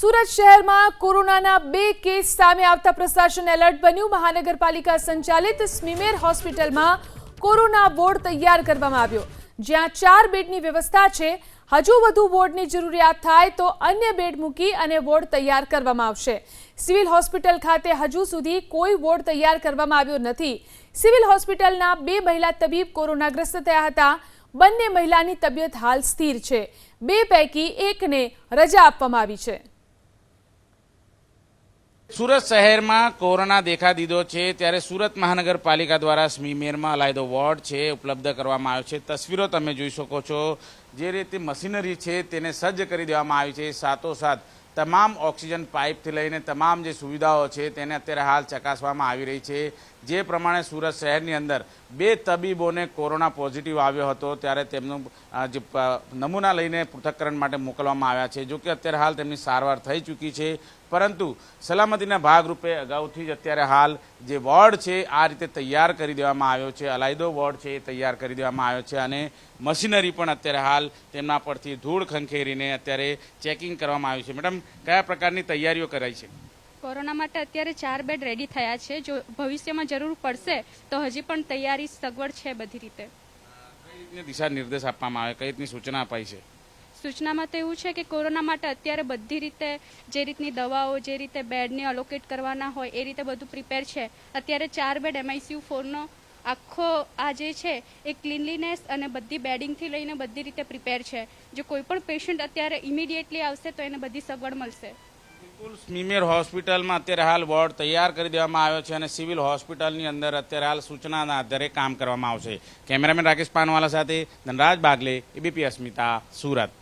સુરત શહેરમાં કોરોનાના 2 કેસ સામે આવતા પ્રશાસન એલર્ટ બન્યું। મહાનગરપાલિકા સંચાલિત સ્મીમેર હોસ્પિટલમાં કોરોના વોર્ડ તૈયાર કરવામાં આવ્યો, જ્યાં 4 બેડની વ્યવસ્થા છે। હજુ વધુ વોર્ડની જરૂરિયાત થાય તો અન્ય બેડ મૂકી અને વોર્ડ તૈયાર કરવામાં આવશે। સિવિલ હોસ્પિટલ ખાતે હજુ સુધી કોઈ વોર્ડ તૈયાર કરવામાં આવ્યો નથી। સિવિલ હોસ્પિટલના 2 મહિલા તબીબ કોરોનાગ્રસ્ત થયા હતા। બંને મહિલાની તબિયત હાલ સ્થિર છે। 2 પૈકી એકને રજા આપવામાં આવી છે। સુરત શહેરમાં કોરોના દેખા દીધો છે, ત્યારે સુરત મહાનગરપાલિકા દ્વારા સ્મીમેરમાં અલાયદો વોર્ડ છે ઉપલબ્ધ કરવામાં આવ્યો છે। તસવીરો તમે જોઈ શકો છો, જે રીતે મશીનરી છે તેને સજ્જ કરી દેવામાં આવી છે। સાથોસાથ તમામ ઓક્સિજન પાઇપથી લઈને તમામ જે સુવિધાઓ છે તેને અત્યારે હાલ ચકાસવામાં આવી રહી છે। જે પ્રમાણે સુરત શહેરની અંદર 2 તબીબોને કોરોના પોઝિટિવ આવ્યો હતો, ત્યારે તેમનું જે નમૂના લઈને પૃથક્કરણ માટે મોકલવામાં આવ્યા છે। જો કે અત્યારે હાલ તેમની સારવાર થઈ ચૂકી છે, પરંતુ સલામતીના ભાગરૂપે અગાઉથી જ અત્યારે હાલ જે વોર્ડ છે આ રીતે તૈયાર કરી દેવામાં આવ્યો છે। અલાયદો વોર્ડ છે એ તૈયાર કરી દેવામાં આવ્યો છે અને મશીનરી પણ અત્યારે હાલ તેમના પરથી ધૂળ ખંખેરીને અત્યારે ચેકિંગ કરવામાં આવ્યું છે। મેડમ, કયા પ્રકારની તૈયારીઓ કરાઈ છે? કોરોના માટે અત્યારે 4 બેડ રેડી થયા છે। જો ભવિષ્યમાં જરૂર પડશે તો હજી પણ તૈયારી સગવડ છે બધી રીતે। કઈ રીતની દિશા નિર્દેશ આપવામાં આવે, કઈ રીતની સૂચના અપાઈ છે? સૂચનામાં તો એવું છે કે કોરોના માટે અત્યારે બધી રીતે જે રીતની દવાઓ, જે રીતે બેડને અલોકેટ કરવાના હોય એ રીતે બધું પ્રિપેર છે। અત્યારે 4 બેડ MICU 4નો આખો આ જે છે એ ક્લીનલીનેસ અને બધી બેડિંગથી લઈને બધી રીતે પ્રિપેર છે। જો કોઈ પણ પેશન્ટ અત્યારે ઇમિડિયેટલી આવશે તો એને બધી સગવડ મળશે। બિલકુલ, સ્મીમેર હોસ્પિટલમાં અત્યારે હાલ વોર્ડ તૈયાર કરી દેવામાં આવ્યો છે અને સિવિલ હોસ્પિટલની અંદર અત્યારે હાલ સૂચનાના આધારે કામ કરવામાં આવશે। કેમેરામેન રાકેશ પાનવાલા સાથે ધનરાજ બાગલે, ABP અસ્મિતા, સુરત।